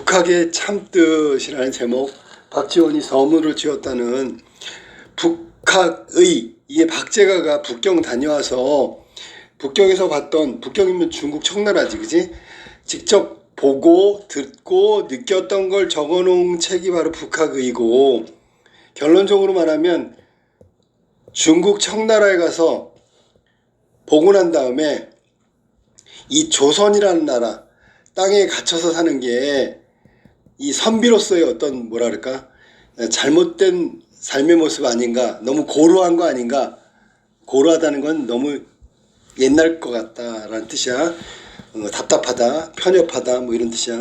북학의 참뜻이라는 제목, 박지원이 서문을 지었다는 북학의, 이게 박제가가 북경 다녀와서 북경에서 봤던, 북경이면 중국 청나라지, 그지? 직접 보고 듣고 느꼈던 걸 적어놓은 책이 바로 북학의고, 결론적으로 말하면 중국 청나라에 가서 보고 난 다음에 이 조선이라는 나라, 땅에 갇혀서 사는 게 이 선비로서의 어떤 뭐라 그럴까, 잘못된 삶의 모습 아닌가, 너무 고루한 거 아닌가. 고루하다는 건 너무 옛날 것 같다라는 뜻이야. 답답하다, 편협하다, 뭐 이런 뜻이야.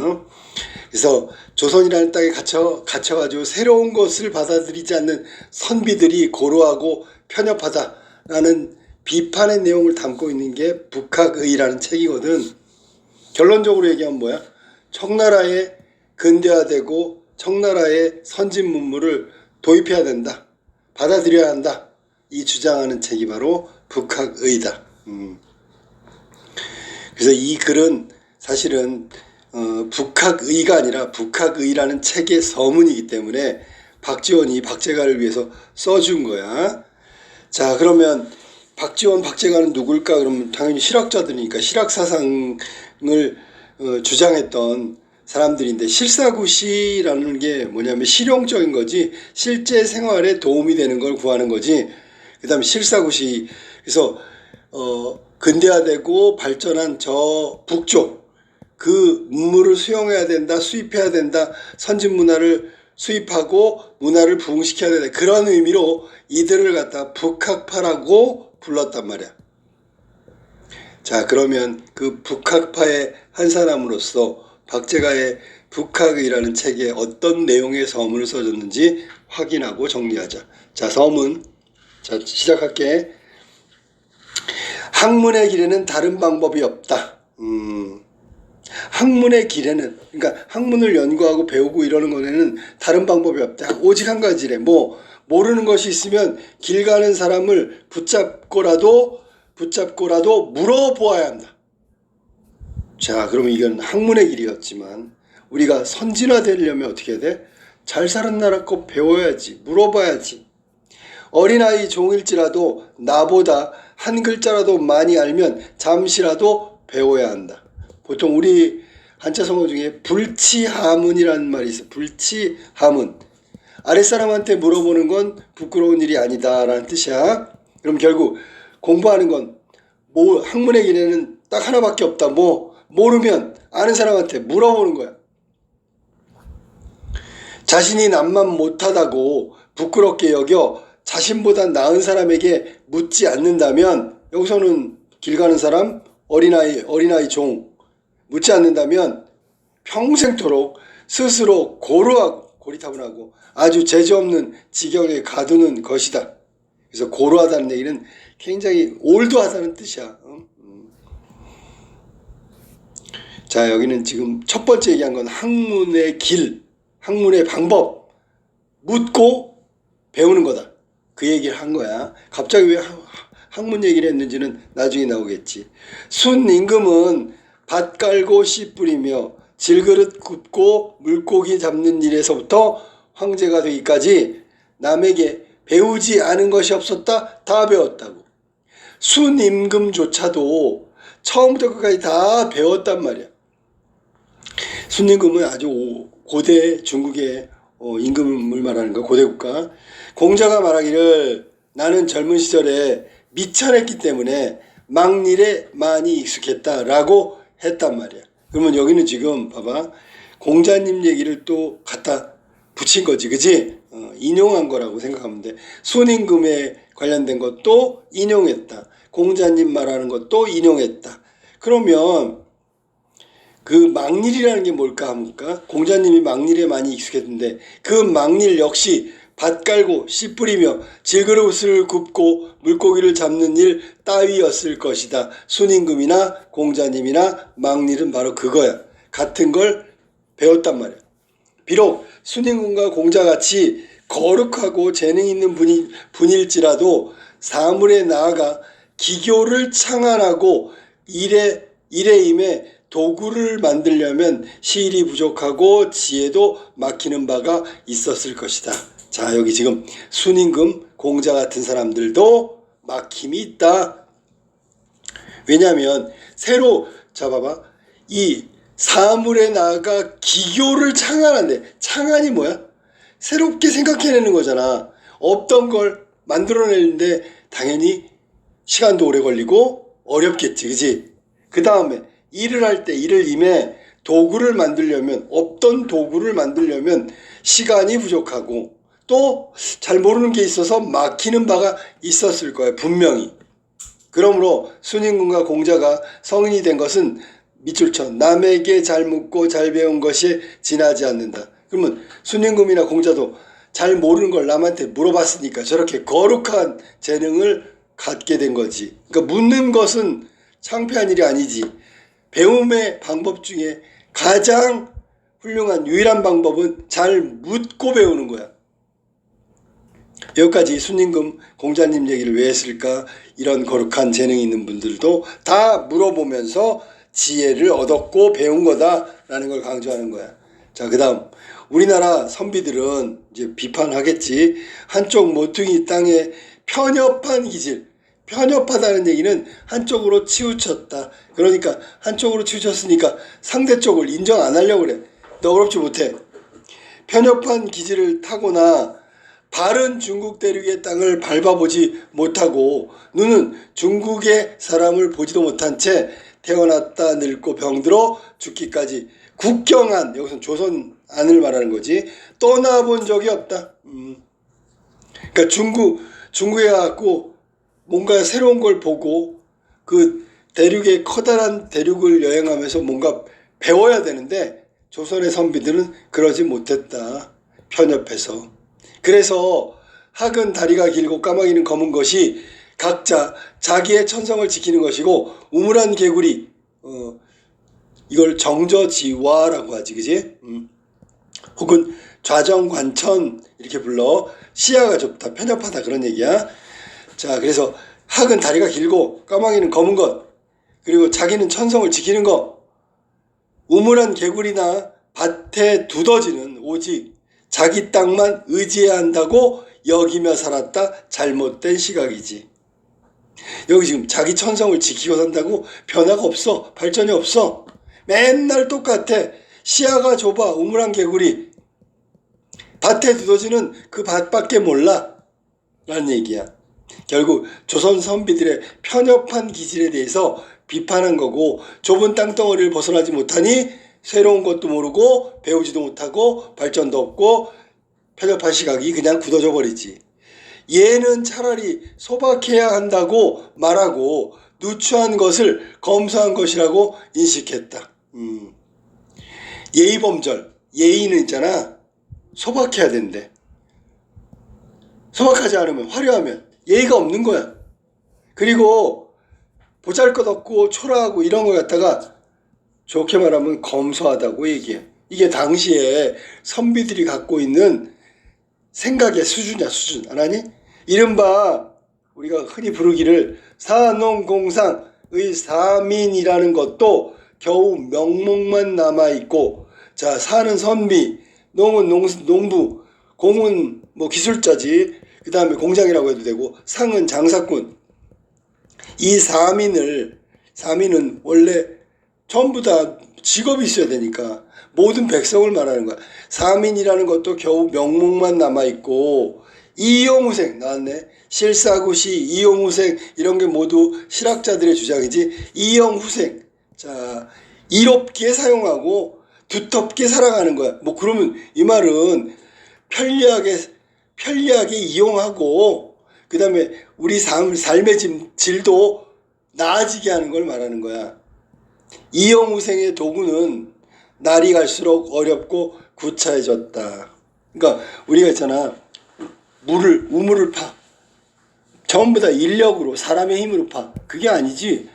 그래서 조선이라는 땅에 갇혀가지고 새로운 것을 받아들이지 않는 선비들이 고루하고 편협하다라는 비판의 내용을 담고 있는 게 북학의라는 책이거든. 결론적으로 얘기하면 뭐야? 청나라에 근대화되고 청나라의 선진 문물을 도입해야 된다, 받아들여야 한다, 이 주장하는 책이 바로 북학의다. 그래서 이 글은 사실은 북학의가 아니라 북학의라는 책의 서문이기 때문에 박지원이 박제가를 위해서 써준 거야. 자, 그러면 박지원, 박제가는 누굴까? 그러면 당연히 실학자들이니까 실학사상을 주장했던 사람들인데, 실사구시라는 게 뭐냐면 실용적인 거지, 실제 생활에 도움이 되는 걸 구하는 거지. 그 다음에 실사구시, 그래서 근대화되고 발전한 저 북쪽, 그 문물을 수용해야 된다, 수입해야 된다, 선진 문화를 수입하고 문화를 부흥시켜야 된다, 그런 의미로 이들을 갖다 북학파라고 불렀단 말이야. 자, 그러면 그 북학파의 한 사람으로서 박제가의 북학의라는 책에 어떤 내용의 서문을 써줬는지 확인하고 정리하자. 자, 서문. 자, 시작할게. 학문의 길에는 다른 방법이 없다. 학문의 길에는, 그러니까 학문을 연구하고 배우고 이러는 거에는 다른 방법이 없다. 오직 한 가지래. 뭐 모르는 것이 있으면 길 가는 사람을 붙잡고라도 물어보아야 한다. 자, 그러면 이건 학문의 길이었지만 우리가 선진화되려면 어떻게 해야 돼? 잘 사는 나라 거 배워야지, 물어봐야지. 어린아이 종일지라도 나보다 한 글자라도 많이 알면 잠시라도 배워야 한다. 보통 우리 한자성어 중에 불치하문이라는 말이 있어. 불치하문. 아랫사람한테 물어보는 건 부끄러운 일이 아니다 라는 뜻이야. 그럼 결국 공부하는 건 학문의 길에는 딱 하나밖에 없다. 모르면 아는 사람한테 물어보는 거야. 자신이 남만 못하다고 부끄럽게 여겨 자신보다 나은 사람에게 묻지 않는다면, 여기서는 길 가는 사람, 어린아이 종, 묻지 않는다면 평생토록 스스로 고리타분하고 아주 재주없는 지경에 가두는 것이다. 그래서 고루하다는 얘기는 굉장히 올드하다는 뜻이야. 자, 여기는 지금 첫 번째 얘기한 건 학문의 길, 학문의 방법, 묻고 배우는 거다, 그 얘기를 한 거야. 갑자기 왜 학문 얘기를 했는지는 나중에 나오겠지. 순임금은 밭 깔고 씨 뿌리며 질그릇 굽고 물고기 잡는 일에서부터 황제가 되기까지 남에게 배우지 않은 것이 없었다. 다 배웠다고. 순임금조차도 처음부터 끝까지 다 배웠단 말이야. 순임금은 아주 고대 중국의 임금을 말하는 거, 고대 국가. 공자가 말하기를 나는 젊은 시절에 미천했기 때문에 막일에 많이 익숙했다라고 했단 말이야. 그러면 여기는 지금 봐봐, 공자님 얘기를 또 갖다 붙인 거지, 그지? 인용한 거라고 생각하면 돼. 순임금에 관련된 것도 인용했다, 공자님 말하는 것도 인용했다. 그러면 그 막일이라는 게 뭘까 합니까? 공자님이 막일에 많이 익숙했는데 그 막일 역시 밭 깔고 씨 뿌리며 질그릇을 굽고 물고기를 잡는 일 따위였을 것이다. 순임금이나 공자님이나 막일은 바로 그거야. 같은 걸 배웠단 말이야. 비록 순임금과 공자같이 거룩하고 재능 있는 분일지라도 사물에 나아가 기교를 창안하고 일에 임해 도구를 만들려면 실이 부족하고 지혜도 막히는 바가 있었을 것이다. 자, 여기 지금 순임금, 공자 같은 사람들도 막힘이 있다. 왜냐하면 새로, 자 봐봐, 이 사물에 나아가 기교를 창안한대. 창안이 뭐야? 새롭게 생각해내는 거잖아. 없던 걸 만들어내는데 당연히 시간도 오래 걸리고 어렵겠지, 그지? 그 다음에 일을 할 때, 일을 임해 도구를 만들려면, 없던 도구를 만들려면 시간이 부족하고 또 잘 모르는 게 있어서 막히는 바가 있었을 거야, 분명히. 그러므로 순임금과 공자가 성인이 된 것은 밑줄 쳐. 남에게 잘 묻고 잘 배운 것이 지나지 않는다. 그러면 순임금이나 공자도 잘 모르는 걸 남한테 물어봤으니까 저렇게 거룩한 재능을 갖게 된 거지. 그러니까 묻는 것은 창피한 일이 아니지. 배움의 방법 중에 가장 훌륭한 유일한 방법은 잘 묻고 배우는 거야. 여기까지 순임금, 공자님 얘기를 왜 했을까? 이런 거룩한 재능이 있는 분들도 다 물어보면서 지혜를 얻었고 배운 거다라는 걸 강조하는 거야. 자, 그 다음 우리나라 선비들은 이제 비판하겠지. 한쪽 모퉁이 땅에 편협한 기질. 편협하다는 얘기는 한쪽으로 치우쳤다. 그러니까 한쪽으로 치우쳤으니까 상대 쪽을 인정 안 하려고 그래. 너그럽지 못해. 편협한 기질을 타거나 바른 중국 대륙의 땅을 밟아보지 못하고 눈은 중국의 사람을 보지도 못한 채 태어났다 늙고 병들어 죽기까지 국경안, 여기서는 조선 안을 말하는 거지, 떠나본 적이 없다. 그러니까 중국에 가고 뭔가 새로운 걸 보고 그 대륙의 커다란 대륙을 여행하면서 뭔가 배워야 되는데 조선의 선비들은 그러지 못했다. 편협해서. 그래서 학은 다리가 길고 까마귀는 검은 것이 각자 자기의 천성을 지키는 것이고 우물한 개구리, 이걸 정저지화라고 하지, 그지? 혹은 좌정관천 이렇게 불러. 시야가 좁다, 편협하다, 그런 얘기야. 자, 그래서 학은 다리가 길고 까마귀는 검은 것, 그리고 자기는 천성을 지키는 것, 우물한 개구리나 밭에 두더지는 오직 자기 땅만 의지해야 한다고 여기며 살았다. 잘못된 시각이지. 여기 지금 자기 천성을 지키고 산다고 변화가 없어. 발전이 없어. 맨날 똑같아. 시야가 좁아. 우물한 개구리. 밭에 두더지는 그 밭밖에 몰라. 라는 얘기야. 결국 조선 선비들의 편협한 기질에 대해서 비판한 거고, 좁은 땅덩어리를 벗어나지 못하니 새로운 것도 모르고 배우지도 못하고 발전도 없고 편협한 시각이 그냥 굳어져 버리지. 얘는 차라리 소박해야 한다고 말하고 누추한 것을 검소한 것이라고 인식했다. 예의범절, 예의는 있잖아. 소박해야 된대. 소박하지 않으면, 화려하면 예의가 없는 거야. 그리고 보잘것없고 초라하고 이런 걸 갖다가 좋게 말하면 검소하다고 얘기해. 이게 당시에 선비들이 갖고 있는 생각의 수준이야, 수준. 알아니? 이른바 우리가 흔히 부르기를 사농공상의 사민이라는 것도 겨우 명목만 남아있고, 자, 사는 선비, 농은 농부, 공은 뭐 기술자지, 그 다음에 공장이라고 해도 되고, 상은 장사꾼. 이 사민은 원래 전부 다 직업이 있어야 되니까 모든 백성을 말하는 거야. 사민이라는 것도 겨우 명목만 남아있고, 이용후생 나왔네. 실사구시, 이용후생 이런 게 모두 실학자들의 주장이지. 이용후생, 자, 이롭게 사용하고 두텁게 살아가는 거야. 뭐 그러면 이 말은 편리하게 이용하고 그 다음에 우리 삶의 질도 나아지게 하는 걸 말하는 거야. 이용후생의 도구는 날이 갈수록 어렵고 구차해졌다. 그러니까 우리가 있잖아, 우물을 파. 전부 다 인력으로, 사람의 힘으로 파. 그게 아니지.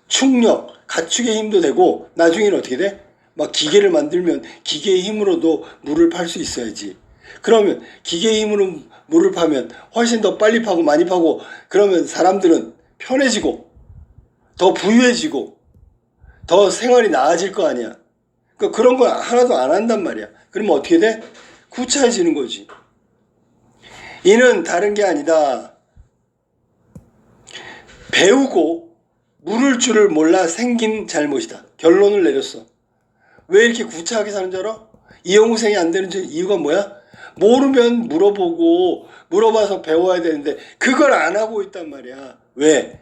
충력, 가축의 힘도 되고, 나중에는 어떻게 돼? 막 기계를 만들면 기계의 힘으로도 물을 팔 수 있어야지. 그러면 기계의 힘으로 물을 파면 훨씬 더 빨리 파고 많이 파고, 그러면 사람들은 편해지고 더 부유해지고 더 생활이 나아질 거 아니야. 그러니까 그런 거 하나도 안 한단 말이야. 그러면 어떻게 돼? 구차해지는 거지. 이는 다른 게 아니다. 배우고 물을 줄을 몰라 생긴 잘못이다. 결론을 내렸어. 왜 이렇게 구차하게 사는 줄 알아? 이용생이 안 되는 이유가 뭐야? 모르면 물어보고 물어봐서 배워야 되는데 그걸 안 하고 있단 말이야. 왜?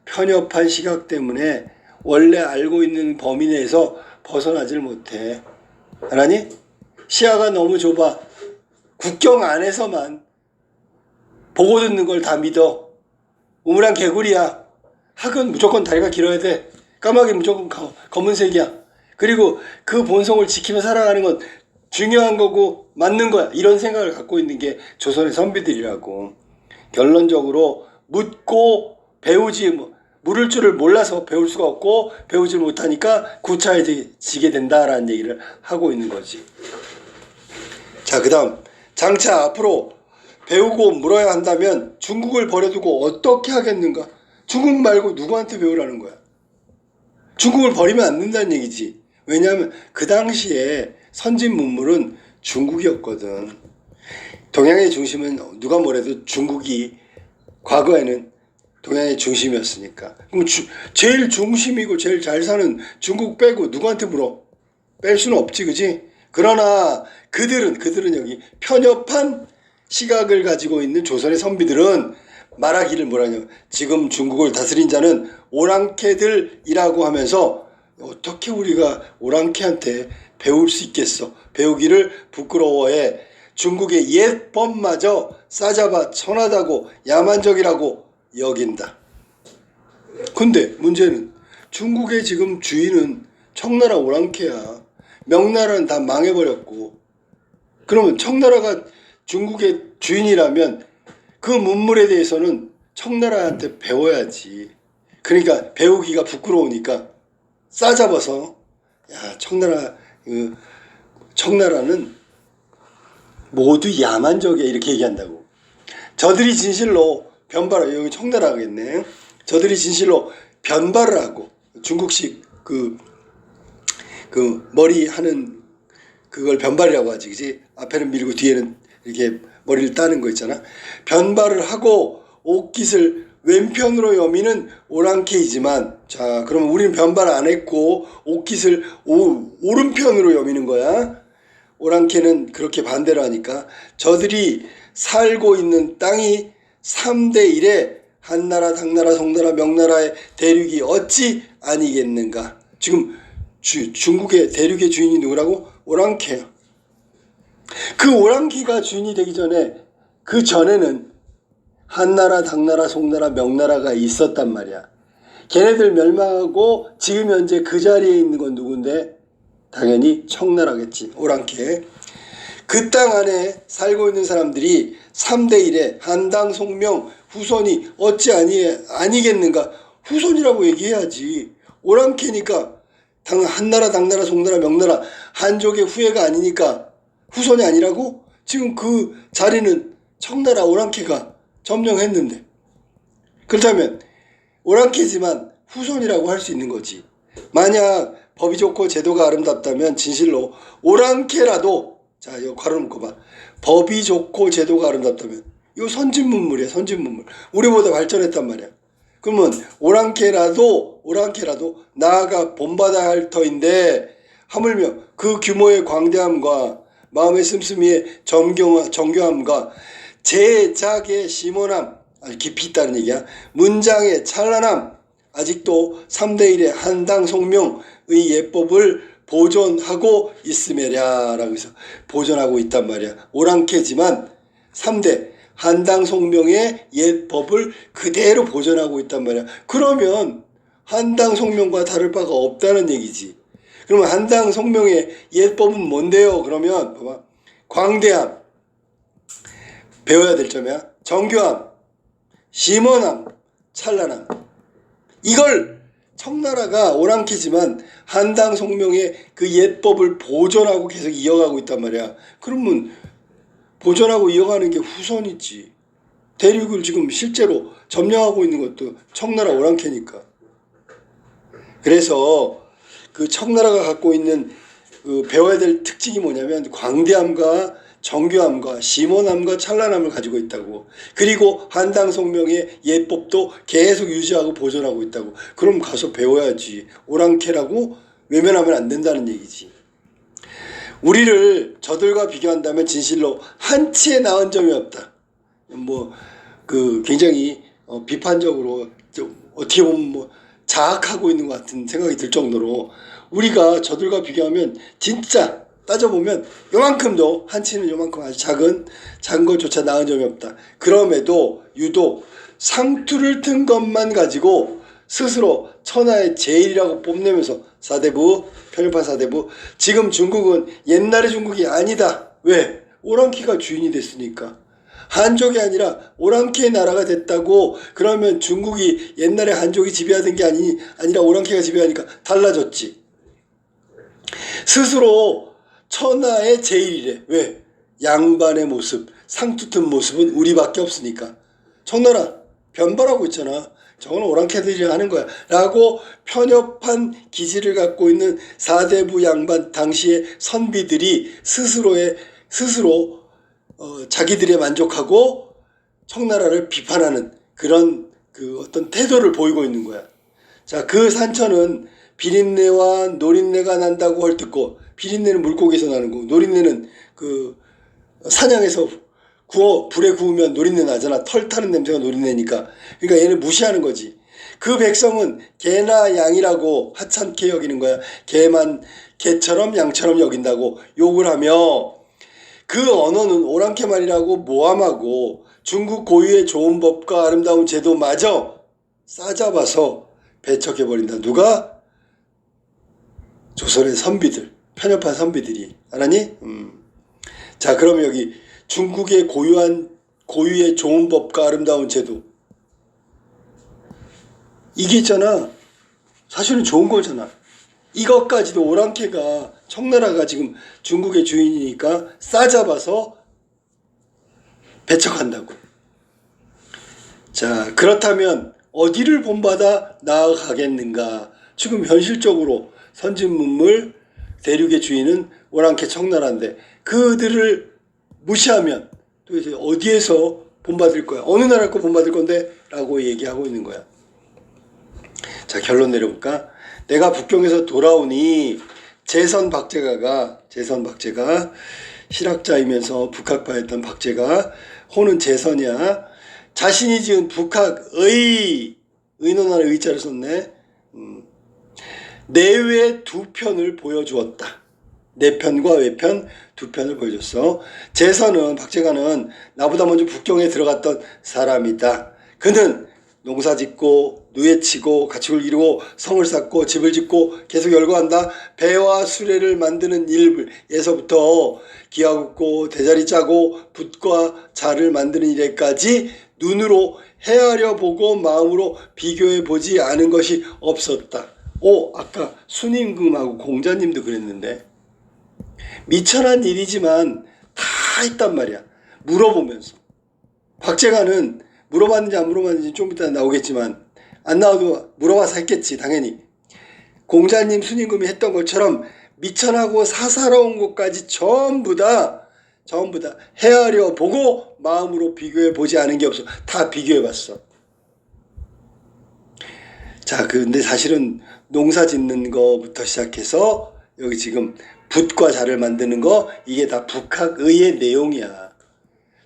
편협한 시각 때문에 원래 알고 있는 범위 내에서 벗어나질 못해. 알았니? 시야가 너무 좁아. 국경 안에서만 보고 듣는 걸 다 믿어. 우물안 개구리야. 학은 무조건 다리가 길어야 돼. 까마귀 무조건 검은색이야. 그리고 그 본성을 지키며 살아가는 건 중요한 거고 맞는 거야. 이런 생각을 갖고 있는 게 조선의 선비들이라고. 결론적으로 묻고 배우지 물을 줄을 몰라서 배울 수가 없고 배우지 못하니까 구차해지게 된다라는 얘기를 하고 있는 거지. 자, 그 다음 장차 앞으로 배우고 물어야 한다면 중국을 버려두고 어떻게 하겠는가? 중국 말고 누구한테 배우라는 거야? 중국을 버리면 안 된다는 얘기지. 왜냐하면 그 당시에 선진 문물은 중국이었거든. 동양의 중심은 누가 뭐래도 중국이 과거에는 동양의 중심이었으니까. 그럼 제일 중심이고 제일 잘 사는 중국 빼고 누구한테 물어? 뺄 수는 없지, 그지? 그러나 그들은 여기 편협한 시각을 가지고 있는 조선의 선비들은 말하기를 뭐라냐. 지금 중국을 다스린 자는 오랑캐들이라고 하면서 어떻게 우리가 오랑캐한테 배울 수 있겠어. 배우기를 부끄러워해. 중국의 옛 법마저 싸잡아 천하다고 야만적이라고 여긴다. 근데 문제는 중국의 지금 주인은 청나라 오랑캐야. 명나라는 다 망해버렸고. 그러면 청나라가 중국의 주인이라면 그 문물에 대해서는 청나라한테 배워야지. 그러니까 배우기가 부끄러우니까 싸잡아서 야, 청나라는 모두 야만적이야 이렇게 얘기한다고. 저들이 진실로 변발을, 여기 청나라겠네. 저들이 진실로 변발을 하고 중국식 그 머리 하는 그걸 변발이라고 하지, 그지? 앞에는 밀고 뒤에는 이렇게 머리를 따는 거 있잖아. 변발을 하고 옷깃을 왼편으로 여미는 오랑캐이지만, 자, 그러면 우리는 변발 안 했고 옷깃을 오른편으로 여미는 거야. 오랑캐는 그렇게 반대로 하니까 저들이 살고 있는 땅이 3대 1의 한나라, 당나라, 송나라, 명나라의 대륙이 어찌 아니겠는가. 지금 중국의 대륙의 주인이 누구라고? 오랑캐야. 그 오랑캐가 주인이 되기 전에 그 전에는 한나라, 당나라, 송나라, 명나라가 있었단 말이야. 걔네들 멸망하고 지금 현재 그 자리에 있는 건 누군데? 당연히 청나라겠지. 오랑캐. 그 땅 안에 살고 있는 사람들이 3대 1의 한당, 송명, 후손이 어찌 아니겠는가. 후손이라고 얘기해야지. 오랑캐니까 한나라, 당나라, 송나라, 명나라 한족의 후예가 아니니까 후손이 아니라고? 지금 그 자리는 청나라 오랑캐가 점령했는데. 그렇다면 오랑캐지만 후손이라고 할 수 있는 거지. 만약 법이 좋고 제도가 아름답다면 진실로 오랑캐라도, 자, 이거 괄호 묶어봐. 법이 좋고 제도가 아름답다면, 이거 선진문물이야, 선진문물. 우리보다 발전했단 말이야. 그러면 오랑캐라도 나아가 본받아야 할 터인데, 하물며 그 규모의 광대함과 마음의 씀씀이의 정교함과 제작의 심오함, 깊이 있다는 얘기야. 문장의 찬란함, 아직도 3대 1의 한당 송명의 예법을 보존하고 있음에랴라고 해서 보존하고 있단 말이야. 오랑캐지만 3대 한당 송명의 예법을 그대로 보존하고 있단 말이야. 그러면 한당 송명과 다를 바가 없다는 얘기지. 그러면 한당 송명의 예법은 뭔데요? 그러면 봐봐. 광대함, 배워야 될 점이야. 정교함, 심원함, 찬란함. 이걸 청나라가 오랑캐지만 한당 송명의 그 예법을 보존하고 계속 이어가고 있단 말이야. 그러면 보존하고 이어가는 게 후손이지. 대륙을 지금 실제로 점령하고 있는 것도 청나라 오랑캐니까. 그래서 그 청나라가 갖고 있는 그 배워야 될 특징이 뭐냐면 광대함과 정교함과 심원함과 찬란함을 가지고 있다고. 그리고 한당송명의 예법도 계속 유지하고 보존하고 있다고. 그럼 가서 배워야지. 오랑캐라고 외면하면 안 된다는 얘기지. 우리를 저들과 비교한다면 진실로 한치의 나은 점이 없다. 뭐 그 굉장히 비판적으로 좀 어떻게 보면 뭐 자학하고 있는 것 같은 생각이 들 정도로 우리가 저들과 비교하면 진짜 따져보면 요만큼도 한치는 요만큼 아주 작은 것조차 나은 점이 없다. 그럼에도 유독 상투를 튼 것만 가지고 스스로 천하의 제일이라고 뽐내면서 사대부, 편협한 사대부, 지금 중국은 옛날의 중국이 아니다. 왜? 오랑캐가 주인이 됐으니까. 한족이 아니라 오랑캐의 나라가 됐다고. 그러면 중국이 옛날에 한족이 지배하던 게 아니라 오랑캐가 지배하니까 달라졌지. 스스로 천하의 제일이래. 왜? 양반의 모습, 상투 튼 모습은 우리밖에 없으니까. 청나라 변발하고 있잖아. 저건 오랑캐들이 하는 거야 라고 편협한 기질을 갖고 있는 사대부 양반 당시의 선비들이 스스로 자기들에 만족하고 청나라를 비판하는 그런 그 어떤 태도를 보이고 있는 거야. 자, 그 산천은 비린내와 노린내가 난다고 헐뜯고, 비린내는 물고기에서 나는 거고 노린내는 그 사냥에서 불에 구우면 노린내 나잖아. 털 타는 냄새가 노린내니까. 그러니까 얘는 무시하는 거지. 그 백성은 개나 양이라고 하찮게 여기는 거야. 개처럼 양처럼 여긴다고 욕을 하며, 그 언어는 오랑캐 말이라고 모함하고 중국 고유의 좋은 법과 아름다운 제도마저 싸잡아서 배척해버린다. 누가? 조선의 선비들, 편협한 선비들이. 알았니? 자, 그럼 여기 중국의 고유의 좋은 법과 아름다운 제도, 이게 있잖아. 사실은 좋은 거잖아. 이것까지도 오랑캐가, 청나라가 지금 중국의 주인이니까 싸잡아서 배척한다고. 자, 그렇다면 어디를 본받아 나아가겠는가? 지금 현실적으로 선진문물 대륙의 주인은 오랑캐 청나라인데 그들을 무시하면 도대체 어디에서 본받을 거야? 어느 나라 거 본받을 건데? 라고 얘기하고 있는 거야. 자, 결론 내려볼까? 내가 북경에서 돌아오니 재선 박제가 실학자이면서 북학파였던 박제가, 호는 재선이야. 자신이 지은 북학의, 의논하는 의자를 썼네. 내외 두 편을 보여주었다. 내편과 외편 두 편을 보여줬어. 재선은, 박제가는 나보다 먼저 북경에 들어갔던 사람이다. 그는 농사 짓고 누에치고 가축을 기르고 성을 쌓고 집을 짓고 계속 열거한다. 배와 수레를 만드는 일에서부터 기와 굽고 대자리 짜고 붓과 자를 만드는 일에까지 눈으로 헤아려 보고 마음으로 비교해 보지 않은 것이 없었다. 아까 순임금하고 공자님도 그랬는데, 미천한 일이지만 다 했단 말이야. 물어보면서. 박제가는 물어봤는지 안 물어봤는지 좀 이따 나오겠지만, 안 나와도 물어봐서 했겠지, 당연히. 공자님, 순임금이 했던 것처럼 미천하고 사사로운 것까지 전부 다 헤아려 보고 마음으로 비교해 보지 않은 게 없어. 다 비교해 봤어. 자, 근데 사실은 농사 짓는 거부터 시작해서 여기 지금 붓과 자를 만드는 거, 이게 다 북학의의 내용이야.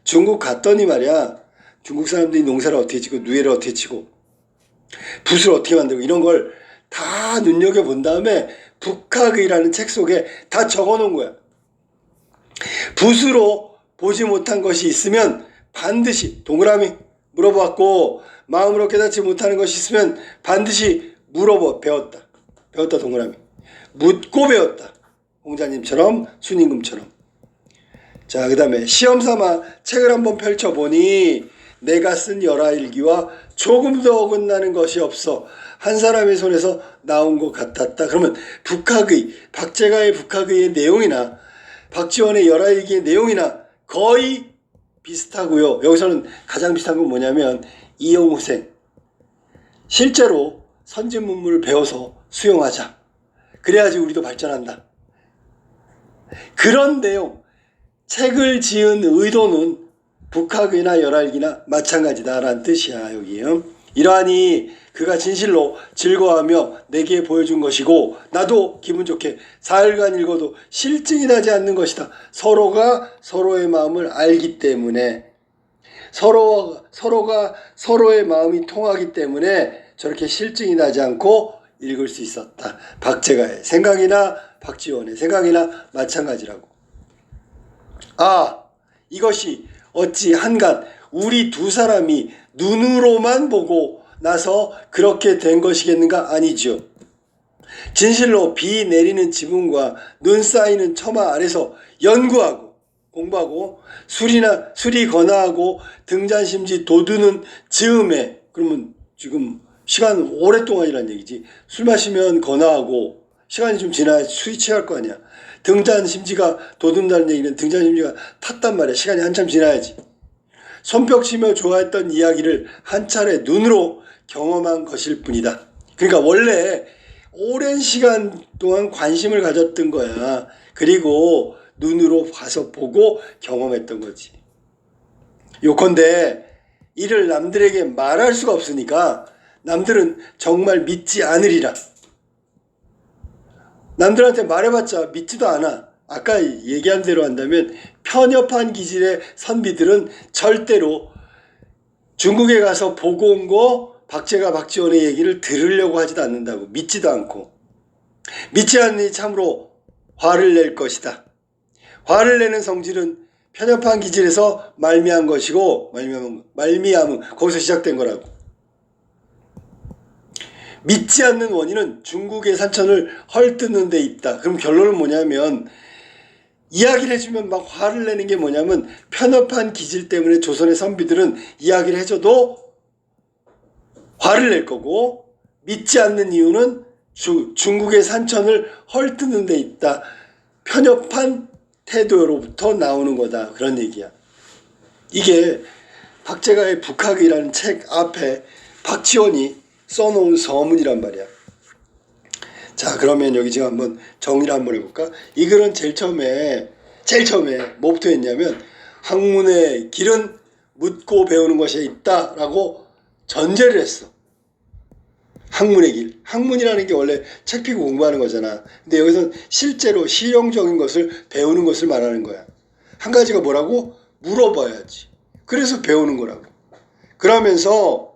중국 갔더니 말이야, 중국 사람들이 농사를 어떻게 짓고 누에를 어떻게 치고 붓을 어떻게 만들고 이런 걸 다 눈여겨본 다음에 북학의라는 책 속에 다 적어놓은 거야. 붓으로 보지 못한 것이 있으면 반드시, 동그라미 물어봤고, 마음으로 깨닫지 못하는 것이 있으면 반드시 배웠다 동그라미. 묻고 배웠다. 공자님처럼, 순임금처럼. 자, 그 다음에 시험 삼아 책을 한번 펼쳐보니 내가 쓴 열하일기와 조금도 어긋나는 것이 없어 한 사람의 손에서 나온 것 같았다. 그러면 박제가의 북학의의 내용이나 박지원의 열하일기의 내용이나 거의 비슷하고요. 여기서는 가장 비슷한 건 뭐냐면, 이영후생 실제로 선진문물을 배워서 수용하자. 그래야지 우리도 발전한다. 그런 내용, 책을 지은 의도는 북학이나 열알기나 마찬가지다라는 뜻이야. 여기요. 이러하니 그가 진실로 즐거워하며 내게 보여준 것이고 나도 기분 좋게 사흘간 읽어도 실증이 나지 않는 것이다. 서로가 서로의 마음을 알기 때문에, 서로가 서로의 마음이 통하기 때문에 저렇게 실증이 나지 않고 읽을 수 있었다. 박제가의 생각이나 박지원의 생각이나 마찬가지라고. 아, 이것이 어찌 한간 우리 두 사람이 눈으로만 보고 나서 그렇게 된 것이겠는가? 아니죠. 진실로 비 내리는 지붕과 눈 쌓이는 처마 아래서 연구하고 공부하고 술이 건화하고 등잔심지 돋우는 즈음에, 그러면 지금 시간 오랫동안이란 얘기지. 술 마시면 건화하고 시간이 좀 지나야 술이 취할 거 아니야. 등잔심지가 돋는다는 얘기는 등잔심지가 탔단 말이야. 시간이 한참 지나야지. 손뼉치며 좋아했던 이야기를 한 차례 눈으로 경험한 것일 뿐이다. 그러니까 원래 오랜 시간 동안 관심을 가졌던 거야. 그리고 눈으로 봐서 보고 경험했던 거지. 요컨대 이를 남들에게 말할 수가 없으니까 남들은 정말 믿지 않으리라. 남들한테 말해봤자 믿지도 않아. 아까 얘기한 대로 한다면 편협한 기질의 선비들은 절대로 중국에 가서 보고 온 거 박제가 박지원의 얘기를 들으려고 하지도 않는다고. 믿지도 않고. 믿지 않으니 참으로 화를 낼 것이다. 화를 내는 성질은 편협한 기질에서 말미암은 것이고, 말미암은 거기서 시작된 거라고. 믿지 않는 원인은 중국의 산천을 헐뜯는 데 있다. 그럼 결론은 뭐냐면, 이야기를 해주면 막 화를 내는 게 뭐냐면, 편협한 기질 때문에 조선의 선비들은 이야기를 해줘도 화를 낼 거고, 믿지 않는 이유는 중국의 산천을 헐뜯는 데 있다. 편협한 태도로부터 나오는 거다. 그런 얘기야. 이게 박제가의 북학이라는 책 앞에 박지원이 써놓은 서문이란 말이야. 자, 그러면 여기 지금 한번 정리를 한번 해볼까? 이 글은 제일 처음에 뭐부터 했냐면, 학문의 길은 묻고 배우는 것에 있다라고 전제를 했어. 학문의 길. 학문이라는 게 원래 책 피고 공부하는 거잖아. 근데 여기서는 실제로 실용적인 것을 배우는 것을 말하는 거야. 한 가지가 뭐라고? 물어봐야지. 그래서 배우는 거라고. 그러면서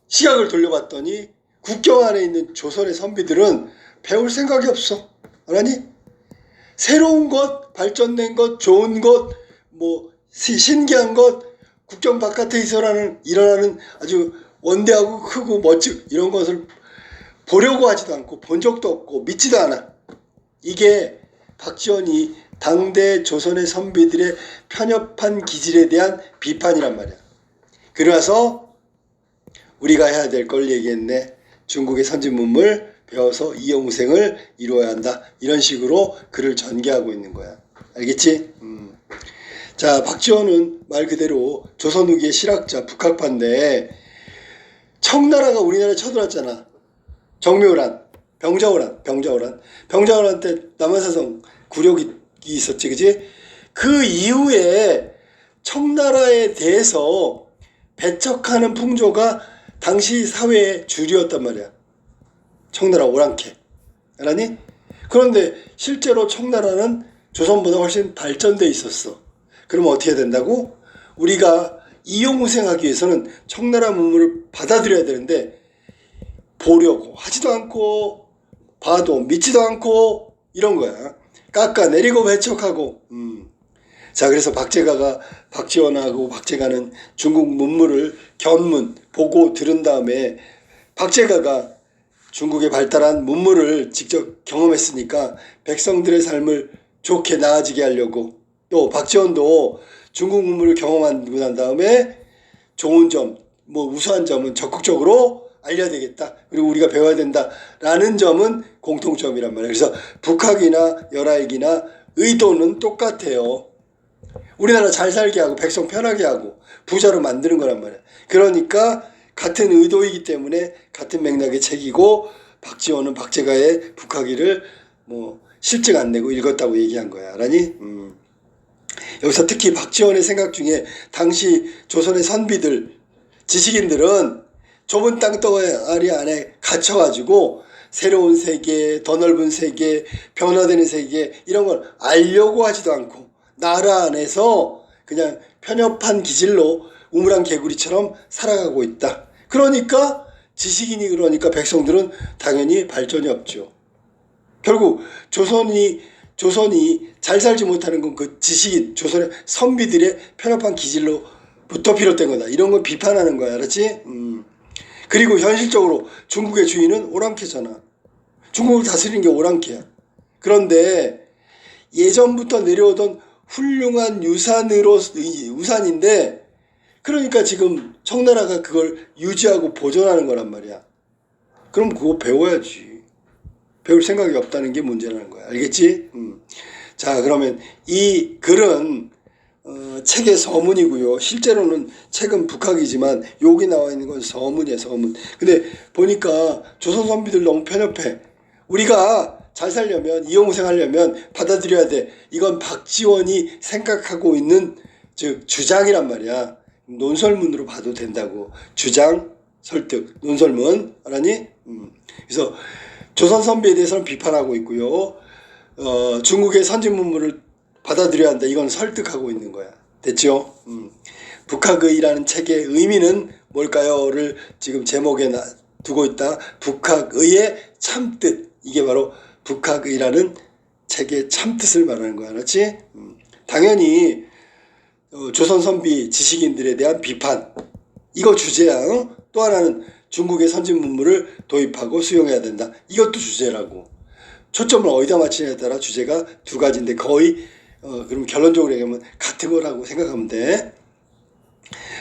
시각을 돌려봤더니 국경 안에 있는 조선의 선비들은 배울 생각이 없어. 알았니? 새로운 것, 발전된 것, 좋은 것, 뭐 신기한 것, 국경 바깥에 일어나는 아주 원대하고 크고 멋지고 이런 것을 보려고 하지도 않고 본 적도 없고 믿지도 않아. 이게 박지원이 당대 조선의 선비들의 편협한 기질에 대한 비판이란 말이야. 그래서 우리가 해야 될 걸 얘기했네. 중국의 선진문물 배워서 이영우생을 이루어야 한다. 이런 식으로 글을 전개하고 있는 거야. 알겠지? 자, 박지원은 말 그대로 조선 후기의 실학자, 북학파인데 청나라가 우리나라에 쳐들어왔잖아. 정묘란, 병자호란 때 남한사성 굴욕이 있었지, 그지? 그 이후에 청나라에 대해서 배척하는 풍조가 당시 사회의 주류였단 말이야. 청나라 오랑캐. 알았니? 그런데 실제로 청나라는 조선보다 훨씬 발전돼 있었어. 그러면 어떻게 해야 된다고? 우리가 이용후생하기 위해서는 청나라 문물을 받아들여야 되는데 보려고 하지도 않고 봐도 믿지도 않고 이런 거야. 깎아내리고 배척하고. 자, 그래서 박제가가 박지원하고 박제가는 중국 문물을 견문 보고 들은 다음에 박제가가 중국의 발달한 문물을 직접 경험했으니까 백성들의 삶을 좋게 나아지게 하려고, 또 박지원도 중국 문물을 경험하고 난 다음에 좋은 점, 뭐 우수한 점은 적극적으로 알려야 되겠다. 그리고 우리가 배워야 된다라는 점은 공통점이란 말이에요. 그래서 북학이나 열알기나 의도는 똑같아요. 우리나라 잘 살게 하고 백성 편하게 하고 부자로 만드는 거란 말이야. 그러니까 같은 의도이기 때문에 같은 맥락의 책이고 박지원은 박제가의 북하기를 뭐 실증 안 내고 읽었다고 얘기한 거야. 알았니? 여기서 특히 박지원의 생각 중에 당시 조선의 선비들, 지식인들은 좁은 땅덩어리 안에 갇혀가지고 새로운 세계, 더 넓은 세계, 변화되는 세계 이런 걸 알려고 하지도 않고 나라 안에서 그냥 편협한 기질로 우물안 개구리처럼 살아가고 있다. 그러니까 지식인이 그러니까 백성들은 당연히 발전이 없죠. 결국 조선이 잘 살지 못하는 건 그 지식인, 조선의 선비들의 편협한 기질로부터 비롯된 거다. 이런 걸 비판하는 거야. 알았지? 그리고 현실적으로 중국의 주인은 오랑캐잖아. 중국을 다스리는 게 오랑캐야. 그런데 예전부터 내려오던 훌륭한 우산인데 그러니까 지금 청나라가 그걸 유지하고 보존하는 거란 말이야. 그럼 그거 배워야지. 배울 생각이 없다는 게 문제라는 거야. 알겠지? 자, 그러면 이 글은 책의 서문이고요. 실제로는 책은 북학이지만 여기 나와 있는 건 서문이야, 서문. 근데 보니까 조선 선비들 너무 편협해. 우리가 잘 살려면, 이용생 하려면 받아들여야 돼. 이건 박지원이 생각하고 있는 즉 주장이란 말이야. 논설문으로 봐도 된다고. 주장, 설득, 논설문. 알았니? 그래서 조선 선비에 대해서는 비판하고 있고요. 중국의 선진 문물을 받아들여야 한다. 이건 설득하고 있는 거야. 됐죠? 북학의라는 책의 의미는 뭘까요?를 지금 제목에 두고 있다. 북학의의 참뜻. 이게 바로 북학의라는 책의 참뜻을 말하는 거야. 알았지? 당연히 조선 선비 지식인들에 대한 비판. 이거 주제야. 또 하나는 중국의 선진 문물을 도입하고 수용해야 된다. 이것도 주제라고. 초점을 어디다 맞추냐에 따라 주제가 두 가지인데 거의 그럼 결론적으로 얘기하면 같은 거라고 생각하면 돼.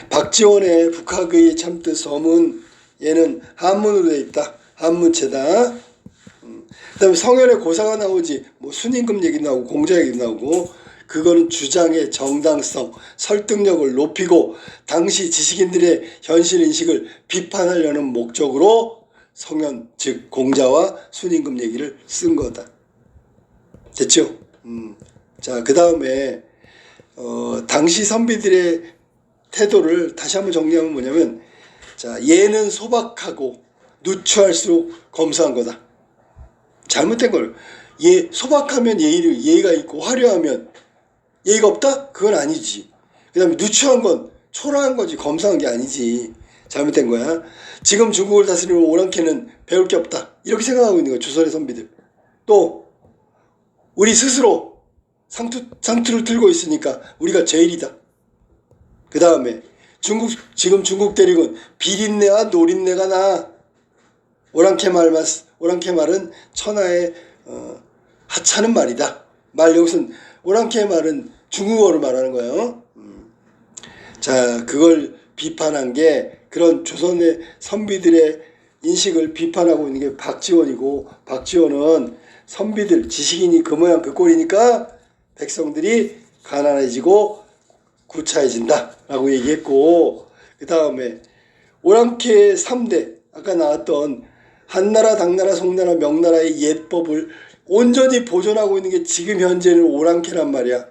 박지원의 북학의 참뜻 서문 얘는 한문으로 돼 있다. 한문체다. 그다음에 성현의 고사가 나오지. 뭐 순임금 얘기 나오고 공자 얘기 나오고 그거는 주장의 정당성, 설득력을 높이고 당시 지식인들의 현실 인식을 비판하려는 목적으로 성현 즉 공자와 순임금 얘기를 쓴 거다. 됐죠? 자, 그 다음에 당시 선비들의 태도를 다시 한번 정리하면 뭐냐면 자, 예는 소박하고 누추할수록 검소한 거다. 잘못된 걸 소박하면 예의가 있고 화려하면 예의가 없다? 그건 아니지. 그 다음에 누추한 건 초라한 거지 검소한 게 아니지. 잘못된 거야. 지금 중국을 다스리는 오랑캐는 배울 게 없다. 이렇게 생각하고 있는 거야. 조선의 선비들. 또 우리 스스로 상투를 들고 있으니까 우리가 제일이다. 그 다음에 지금 중국 대륙은 비린내와 노린내가 나. 오랑캐 말은 천하의 하찮은 말이다. 여기서는 오랑캐 말은 중국어로 말하는 거예요. 자, 그걸 비판한 게 그런 조선의 선비들의 인식을 비판하고 있는 게 박지원이고 박지원은 선비들 지식인이 그 모양 그 꼴이니까 백성들이 가난해지고 구차해진다 라고 얘기했고 그 다음에 오랑캐 3대 아까 나왔던 한나라, 당나라, 송나라, 명나라의 예법을 온전히 보존하고 있는 게 지금 현재는 오랑캐란 말이야.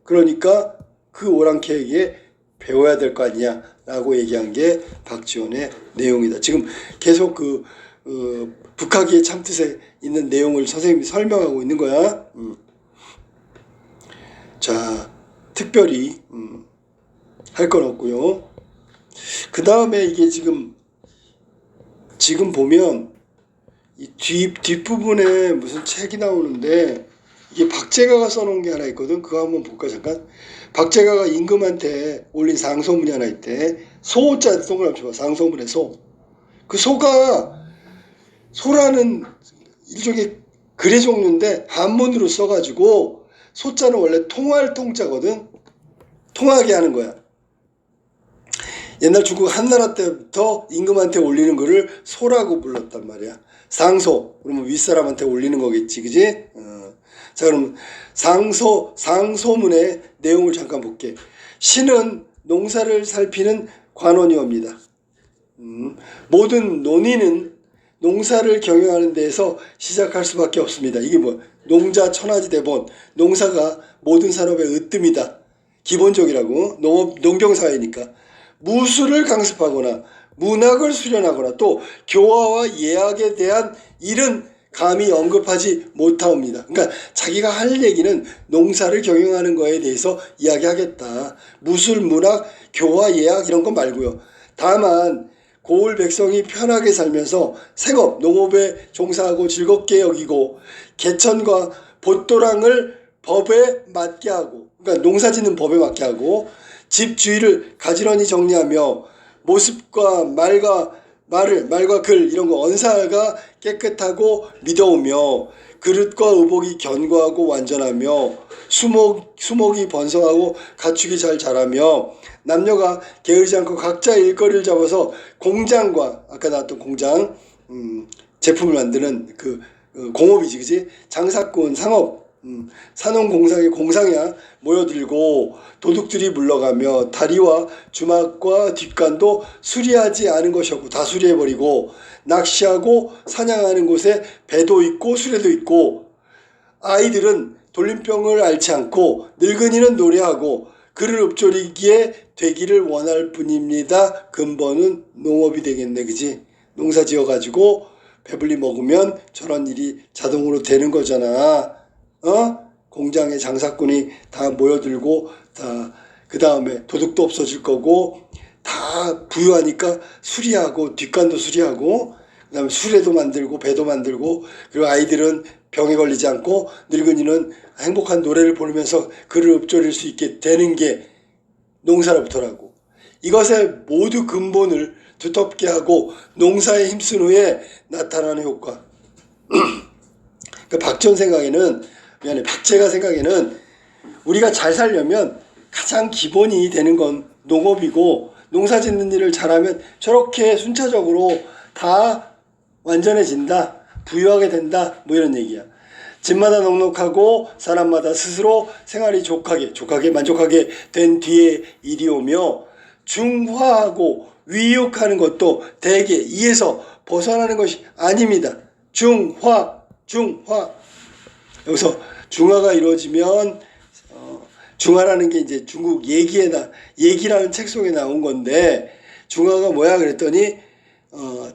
그러니까 그 오랑캐에게 배워야 될 거 아니냐 라고 얘기한 게 박지원의 내용이다. 지금 계속 북학의 참뜻에 있는 내용을 선생님이 설명하고 있는 거야. 자, 특별히 할 건 없고요. 그 다음에 이게 지금 보면 이 뒷부분에 무슨 책이 나오는데 이게 박제가가 써놓은 게 하나 있거든. 그거 한번 볼까 잠깐. 박제가가 임금한테 올린 상소문이 하나 있대. 소자 동그라미 쳐봐. 상소문의 소. 그 소라는 일종의 글의 종류인데 한문으로 써가지고 소자는 원래 통할 통자거든. 통하게 하는 거야. 옛날 중국 한나라 때부터 임금한테 올리는 글을 소라고 불렀단 말이야. 상소 그러면 윗사람한테 올리는 거겠지, 그지? 자, 그럼 상소문의 내용을 잠깐 볼게. 신은 농사를 살피는 관원이옵니다. 모든 논의는 농사를 경영하는 데에서 시작할 수밖에 없습니다. 이게 뭐 농자 천하지 대본, 농사가 모든 산업의 으뜸이다. 기본적이라고, 농경사회니까. 무술을 강습하거나 문학을 수련하거나 또 교화와 예학에 대한 일은 감히 언급하지 못하옵니다. 그러니까 자기가 할 얘기는 농사를 경영하는 거에 대해서 이야기하겠다. 무술, 문학, 교화, 예학 이런 거 말고요. 다만 고을 백성이 편하게 살면서 생업, 농업에 종사하고 즐겁게 여기고 개천과 봇도랑을 법에 맞게 하고, 그러니까 농사짓는 법에 맞게 하고 집 주위를 가지런히 정리하며 모습과 말과 글 이런 거 언사가 깨끗하고 미더우며 그릇과 의복이 견고하고 완전하며 수목이 번성하고 가축이 잘 자라며 남녀가 게으르지 않고 각자 일거리를 잡아서 공장과 아까 나왔던 공장 제품을 만드는 그 공업이지, 그지? 장사꾼 상업 산업공상의 공상이야 모여들고 도둑들이 물러가며 다리와 주막과 뒷간도 수리하지 않은 것이었고 다 수리해버리고 낚시하고 사냥하는 곳에 배도 있고 수레도 있고 아이들은 돌림병을 앓지 않고 늙은이는 노래하고 그를 읊조리기에 되기를 원할 뿐입니다. 근본은 농업이 되겠네, 그지? 농사 지어가지고 배불리 먹으면 저런 일이 자동으로 되는 거잖아. 공장에 장사꾼이 다 모여들고 다 그 다음에 도둑도 없어질 거고 다 부유하니까 수리하고 뒷간도 수리하고 그 다음에 수레도 만들고 배도 만들고 그리고 아이들은 병에 걸리지 않고 늙은이는 행복한 노래를 부르면서 그를 읊조릴 수 있게 되는 게 농사로부터라고. 이것의 모두 근본을 두텁게 하고 농사에 힘쓴 후에 나타나는 효과. 그러니까 박제가 생각에는 우리가 잘 살려면 가장 기본이 되는 건 농업이고 농사 짓는 일을 잘하면 저렇게 순차적으로 다 완전해진다, 부유하게 된다, 뭐 이런 얘기야. 집마다 넉넉하고 사람마다 스스로 생활이 족하게 만족하게 된 뒤에 일이 오며 중화하고 위육하는 것도 대개 이에서 벗어나는 것이 아닙니다. 중화. 여기서 중화가 이루어지면 중화라는 게 이제 중국 얘기라는 책 속에 나온 건데 중화가 뭐야 그랬더니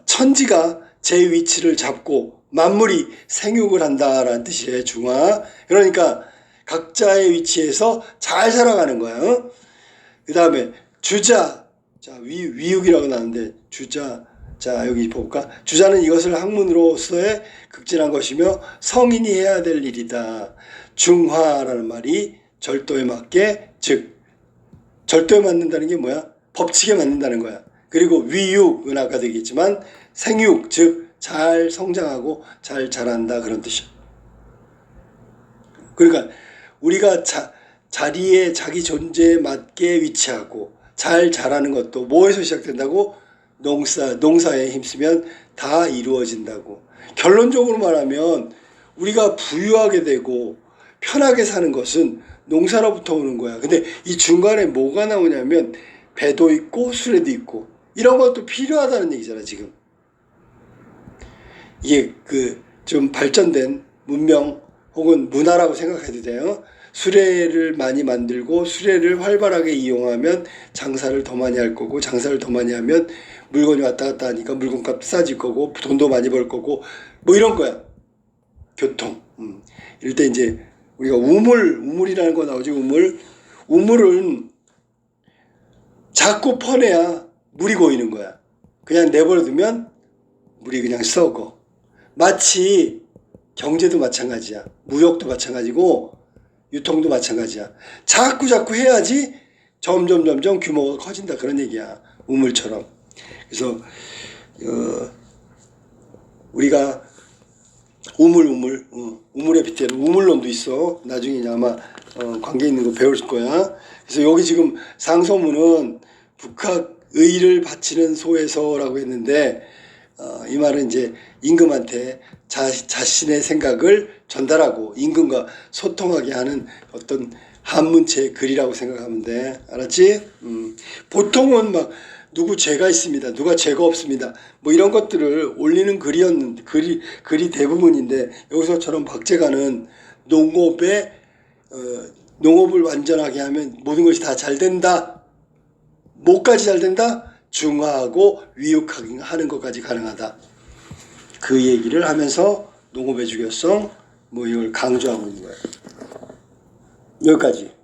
천지가 제 위치를 잡고 만물이 생육을 한다라는 뜻이에요. 중화. 그러니까 각자의 위치에서 잘 살아가는 거야. 그 다음에 주자. 자, 위육이라고 나오는데 주자. 자, 여기 볼까? 주자는 이것을 학문으로서의 극진한 것이며 성인이 해야 될 일이다. 중화라는 말이 절도에 맞게, 즉 절도에 맞는다는 게 뭐야? 법칙에 맞는다는 거야. 그리고 위육은 아까도 얘기했지만 생육, 즉 잘 성장하고 잘 자란다 그런 뜻이야. 그러니까 우리가 자리에 자기 존재에 맞게 위치하고 잘 자라는 것도 뭐에서 시작된다고? 농사에 힘쓰면 다 이루어진다고. 결론적으로 말하면 우리가 부유하게 되고 편하게 사는 것은 농사로부터 오는 거야. 근데 이 중간에 뭐가 나오냐면 배도 있고 수레도 있고 이런 것도 필요하다는 얘기잖아 지금. 이게 좀 발전된 문명 혹은 문화라고 생각해도 돼요. 수레를 많이 만들고 수레를 활발하게 이용하면 장사를 더 많이 할 거고 장사를 더 많이 하면 물건이 왔다 갔다 하니까 물건값 싸질 거고 돈도 많이 벌 거고 뭐 이런 거야. 교통. 이럴 때 이제 우리가 우물이라는 거 나오지. 우물은 자꾸 퍼내야 물이 고이는 거야. 그냥 내버려두면 물이 그냥 썩어. 마치 경제도 마찬가지야. 무역도 마찬가지고 유통도 마찬가지야. 자꾸 해야지 점점 규모가 커진다 그런 얘기야. 우물처럼. 그래서 우리가 우물에 빗대는 우물론도 있어. 나중에 이제 아마 관계 있는 거 배울 거야. 그래서 여기 지금 상소문은 북학의를 바치는 소에서라고 했는데 이 말은 이제 임금한테 자신의 생각을 전달하고 임금과 소통하게 하는 어떤 한문체의 글이라고 생각하면 돼. 알았지? 보통은 막 누구 죄가 있습니다. 누가 죄가 없습니다. 뭐 이런 것들을 올리는 글이 대부분인데 여기서처럼 박제가는 농업을 완전하게 하면 모든 것이 다 잘 된다. 뭐까지 잘 된다? 중화하고 위육하게 하는 것까지 가능하다. 그 얘기를 하면서 농업의 중요성 뭐 이걸 강조하고 있는 거예요. 여기까지.